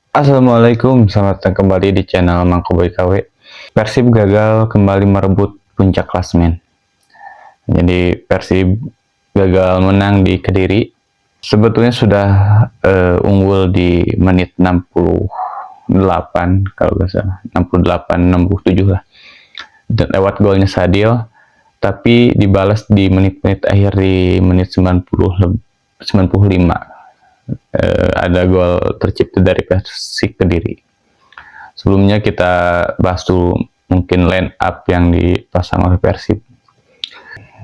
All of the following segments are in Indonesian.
Assalamualaikum, selamat datang kembali di channel Mangkoboy KW. Persib gagal kembali merebut puncak klasemen. Jadi Persib gagal menang di Kediri. Sebetulnya sudah unggul di menit 68 kalau nggak salah, 68 67 lah. Dan lewat golnya Sadil, tapi dibalas di menit-menit akhir di menit 95. Ada gol tercipta dari Persik Kediri. Sebelumnya kita bahas dulu mungkin line up yang dipasang oleh Persib.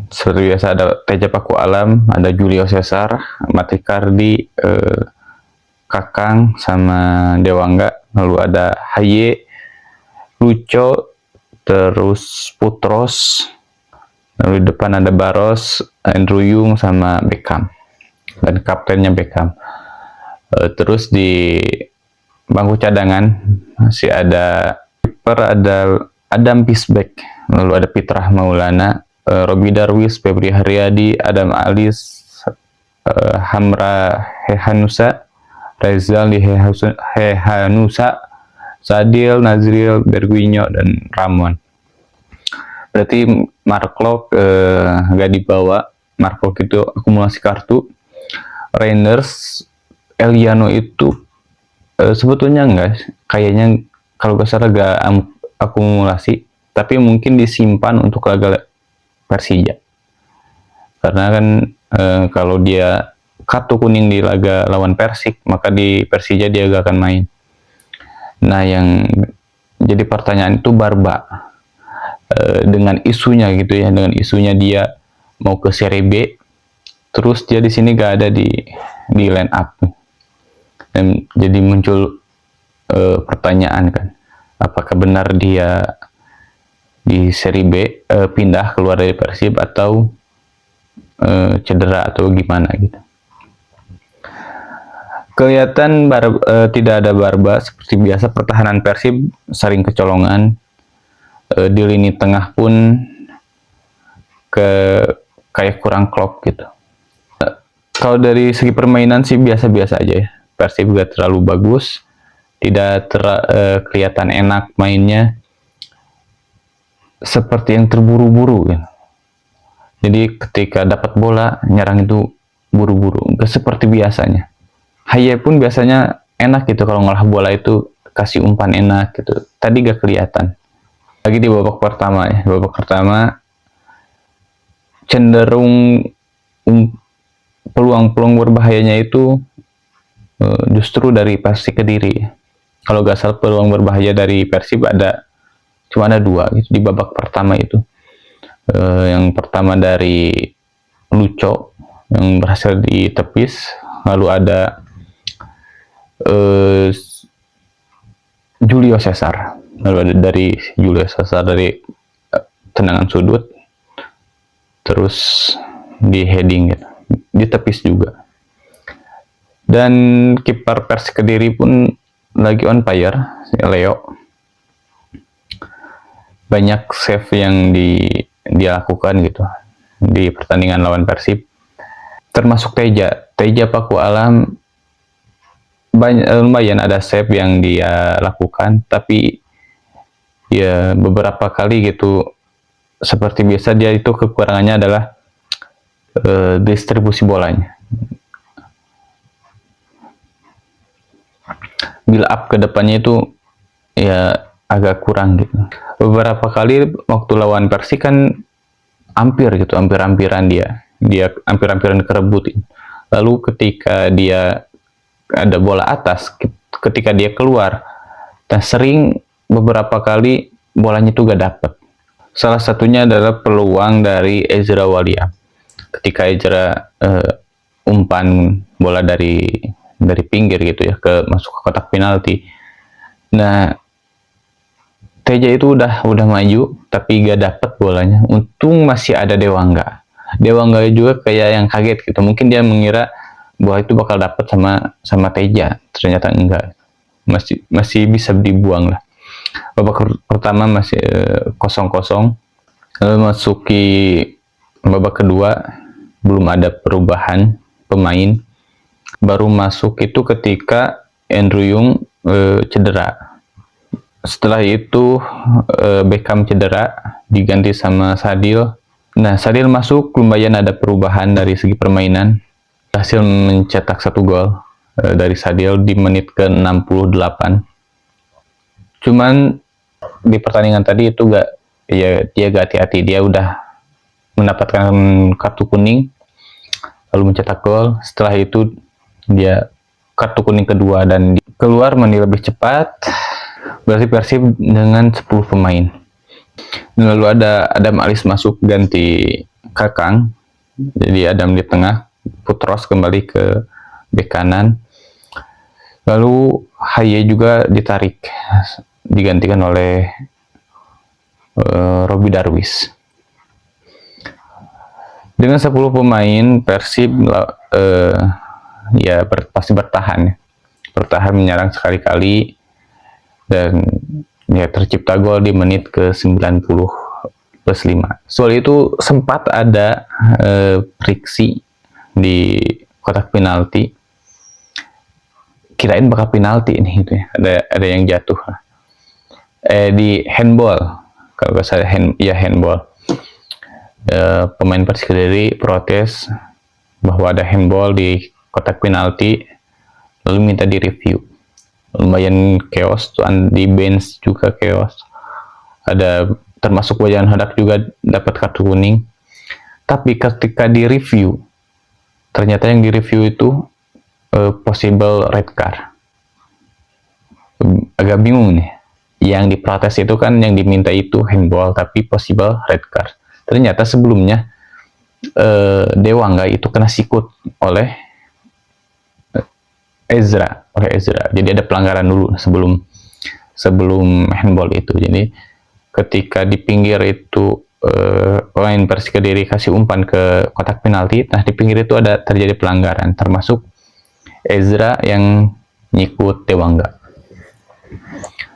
Seperti biasa ada Teja Paku Alam, ada Julio Cesar, Matikardi, Kakang sama Dewangga, lalu ada Haye, Luco, terus Putros, lalu di depan ada Baros, Andrew Yung sama Beckham, dan kaptennya Beckham. Terus di bangku cadangan masih ada kiper, ada Adam Pisbeck, lalu ada Fitrah Maulana, Robi Darwis, Febri Haryadi, Adam Alis, Hamra Hehanusa, Rezal Hehanusa, Sadil, Nazril, Berguinho, dan Ramon. Berarti Mark Locke nggak dibawa. Mark Locke itu akumulasi kartu. Reinders, Eliano itu sebetulnya enggak, kayaknya kalau gak salah gak akumulasi, tapi mungkin disimpan untuk laga Persija, karena kan kalau dia kartu kuning di laga lawan Persik, maka di Persija dia gak akan main. Nah, yang jadi pertanyaan itu Barba, dengan isunya gitu ya, dengan isunya dia mau ke Serie B, terus dia di sini gak ada di line up. Dan jadi muncul pertanyaan kan, apakah benar dia di Serie B pindah keluar dari Persib atau cedera atau gimana gitu. Kelihatan tidak ada Barba. Seperti biasa pertahanan Persib sering kecolongan, di lini tengah pun kayak kurang klop gitu. Kalau dari segi permainan sih biasa-biasa aja ya. Persib gak terlalu bagus, tidak kelihatan enak mainnya, seperti yang terburu-buru gitu. Jadi ketika dapat bola nyerang itu buru-buru, gak seperti biasanya. Haye pun biasanya enak gitu, kalau ngolah bola itu kasih umpan enak gitu. Tadi gak kelihatan. Lagi di babak pertama ya, babak pertama cenderung peluang-peluang berbahayanya itu justru dari Persik Kediri. Kalau gak salah peluang berbahaya dari Persib cuma ada dua gitu di babak pertama itu. Yang pertama dari Luco yang berhasil ditepis, lalu ada Julio Cesar, lalu ada dari Julio Cesar dari tendangan sudut, terus di heading gitu, ditepis juga. Dan kiper Persik Kediri pun lagi on fire, Leo. Banyak save yang dia lakukan gitu di pertandingan lawan Persib. Termasuk Teja Paku Alam, lumayan ada save yang dia lakukan, tapi ya beberapa kali gitu seperti biasa dia itu kekurangannya adalah distribusi bolanya. Build up ke depannya itu ya agak kurang gitu. Beberapa kali waktu lawan Persik kan hampir-hampiran dia hampir-hampiran kerebutin. Lalu ketika dia ada bola atas, ketika dia keluar, dan sering beberapa kali bolanya itu gak dapet. Salah satunya adalah peluang dari Ezra Walian. Ketika Ezra umpan bola dari pinggir gitu ya masuk ke kotak penalti. Nah, Teja itu udah maju tapi gak dapet bolanya. Untung masih ada Dewangga juga kayak yang kaget gitu. Mungkin dia mengira bola itu bakal dapet sama Teja, ternyata enggak. Masih bisa dibuang lah. Babak pertama masih 0-0. Lalu masuki babak kedua belum ada perubahan pemain. Baru masuk itu ketika Andrew Yung cedera. Setelah itu Beckham cedera, diganti sama Sadil. Nah, Sadil masuk, lumayan ada perubahan dari segi permainan. Hasil mencetak 1 gol dari Sadil di menit ke-68. Cuman di pertandingan tadi itu dia gak hati-hati, dia udah mendapatkan kartu kuning, lalu mencetak gol. Setelah itu dia kartu kuning kedua dan keluar menit lebih cepat. Berarti Persib dengan 10 pemain. Lalu ada Adam Alis masuk ganti Kakang. Jadi Adam di tengah, Putros kembali ke bek kanan. Lalu Haye juga ditarik, digantikan oleh Robi Darwis. Dengan 10 pemain, Persib pasti bertahan. Bertahan menyerang sekali-kali. Dan ya tercipta gol di menit ke-90 plus 5. Soal itu sempat ada friksi di kotak penalti. Kirain bakal penalti nih gitu ya. Ada yang jatuh. Di handball. Kalau nggak salah handball. Pemain Persik Kediri protes bahwa ada handball di kotak penalti, lalu minta direview. Lumayan chaos tuh, di bench juga chaos. Ada termasuk Bojan Hodak juga dapat kartu kuning. Tapi ketika di review, ternyata yang di review itu possible red card. Agak bingung nih. Yang diprotes itu kan yang diminta itu handball, tapi possible red card. Ternyata sebelumnya Dewangga itu kena sikut oleh Ezra. Jadi ada pelanggaran dulu sebelum handball itu. Jadi ketika di pinggir itu pemain Persik Kediri kasih umpan ke kotak penalti, nah di pinggir itu ada terjadi pelanggaran, termasuk Ezra yang nyikut Dewangga.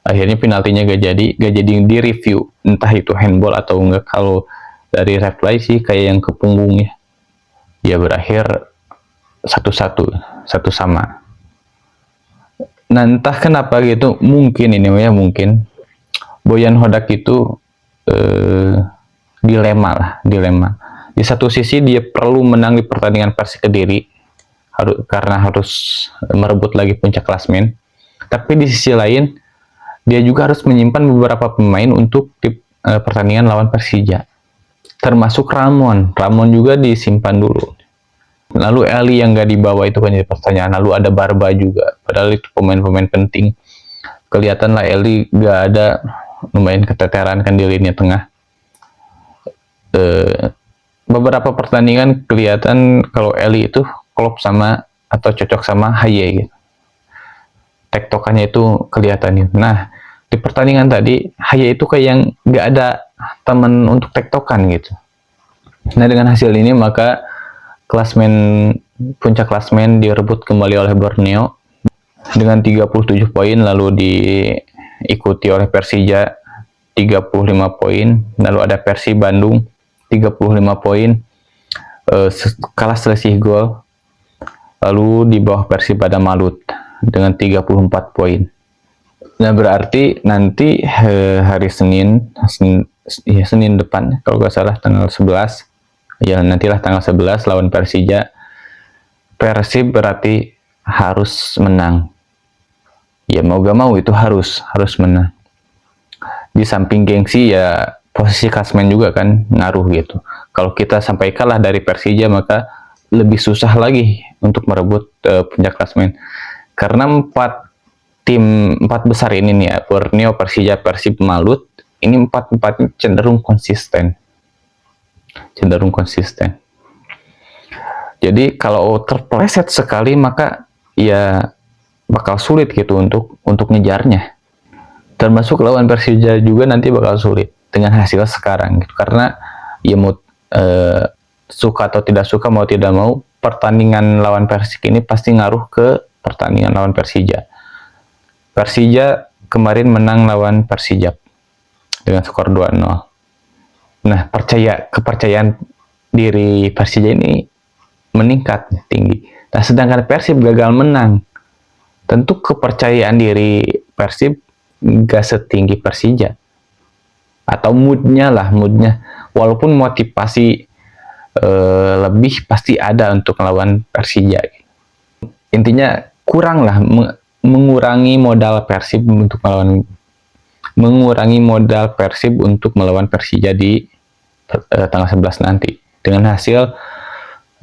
Akhirnya penaltinya gak jadi di review, entah itu handball atau enggak. Kalau dari replay sih kayak yang ke punggungnya, ya berakhir 1-1, satu sama. Nah, entah kenapa gitu, mungkin Bojan Hodak itu dilema. Di satu sisi dia perlu menang di pertandingan Persik Kediri karena harus merebut lagi puncak klasmen. Tapi di sisi lain dia juga harus menyimpan beberapa pemain untuk di pertandingan lawan Persija. Termasuk Ramon juga disimpan dulu. Lalu Eli yang gak dibawa itu kan jadi pertanyaan. Lalu ada Barba juga, padahal itu pemain-pemain penting. Kelihatan lah Eli gak ada, lumayan keteteran kan di lini tengah. Beberapa pertandingan kelihatan kalau Eli itu klop sama atau cocok sama Haye gitu. Tektokannya itu kelihatan. Nah, di pertandingan tadi Haye itu kayak yang gak ada teman untuk tektokan gitu. Nah, dengan hasil ini maka puncak klasmen direbut kembali oleh Borneo dengan 37 poin, lalu diikuti oleh Persija 35 poin, lalu ada Persib Bandung 35 poin, kalah selisih gol. Lalu di bawah Persib ada Malut dengan 34 poin. Nah, berarti nanti hari Senin depan kalau nggak salah tanggal 11, ya nantilah tanggal 11 lawan Persija. Persib berarti harus menang. Ya mau gak mau itu harus menang. Di samping gengsi ya posisi klasmen juga kan ngaruh gitu. Kalau kita sampai kalah dari Persija maka lebih susah lagi untuk merebut puncak klasmen. Karena empat besar ini nih ya, Borneo, Persija, Persib, Malut, ini empat-empatnya cenderung konsisten. Jadi kalau terpeleset sekali maka ya bakal sulit gitu untuk ngejarnya. Termasuk lawan Persija juga nanti bakal sulit dengan hasil sekarang gitu. Karena ya suka atau tidak suka, mau tidak mau, pertandingan lawan Persik ini pasti ngaruh ke pertandingan lawan Persija. Persija kemarin menang lawan Persijap dengan skor 2-0. Nah, kepercayaan diri Persija ini meningkat tinggi. Nah, sedangkan Persib gagal menang tentu kepercayaan diri Persib gak setinggi Persija, atau moodnya, walaupun motivasi lebih pasti ada untuk melawan Persija. Intinya kurang lah, mengurangi modal Persib untuk melawan Persija di tanggal 11 nanti. Dengan hasil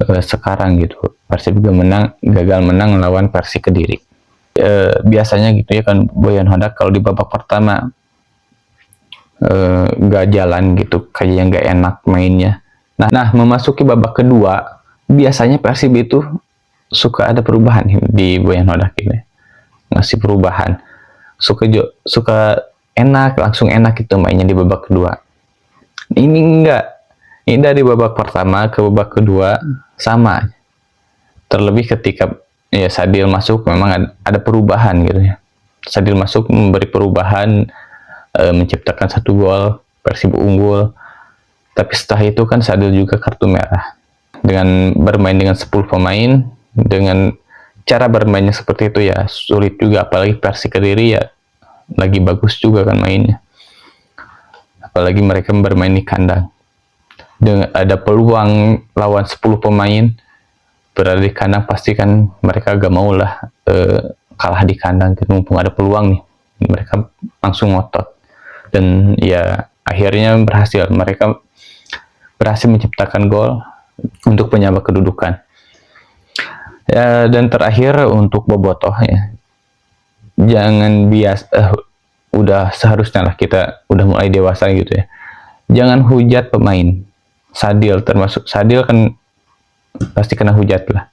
sekarang gitu, Persib gagal menang melawan Persik Kediri. Biasanya gitu ya kan, Boyan Hodak kalau di babak pertama gak jalan gitu, kayaknya gak enak mainnya. Nah, memasuki babak kedua, biasanya Persib itu suka ada perubahan di Boyan Hodak ini. Ngasih perubahan. Suka enak, langsung enak gitu mainnya di babak kedua. Ini enggak. Ini dari babak pertama ke babak kedua sama. Terlebih ketika ya Sadil masuk, memang ada perubahan gitu ya. Sadil masuk memberi perubahan, menciptakan 1 gol, Persib unggul. Tapi setelah itu kan Sadil juga kartu merah. Dengan bermain dengan 10 pemain, dengan cara bermainnya seperti itu ya sulit juga, apalagi Persik Kediri ya lagi bagus juga kan mainnya. Apalagi mereka bermain di kandang. Dengan ada peluang lawan 10 pemain berada di kandang, pasti kan mereka gak mau lah kalah di kandang. Mumpung ada peluang nih, mereka langsung ngotot. Dan ya akhirnya mereka berhasil menciptakan gol untuk penyabak kedudukan. Ya, dan terakhir untuk Bobotoh ya, jangan udah seharusnya lah kita udah mulai dewasa gitu ya, jangan hujat pemain. Sadil kan pasti kena hujat lah,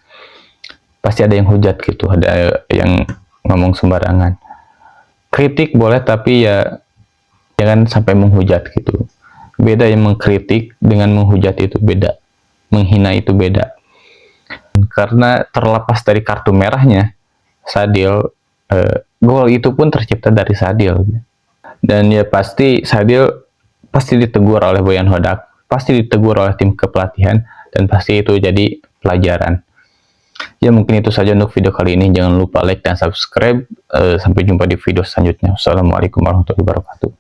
pasti ada yang hujat gitu, ada yang ngomong sembarangan. Kritik boleh, tapi ya jangan sampai menghujat gitu. Beda yang mengkritik dengan menghujat, itu beda. Menghina itu beda. Karena terlepas dari kartu merahnya Sadil, gol itu pun tercipta dari Sadil. Dan ya pasti Sadil ditegur oleh Boyan Hodak, pasti ditegur oleh tim kepelatihan, dan pasti itu jadi pelajaran. Ya mungkin itu saja untuk video kali ini. Jangan lupa like dan subscribe. Sampai jumpa di video selanjutnya. Wassalamualaikum warahmatullahi wabarakatuh.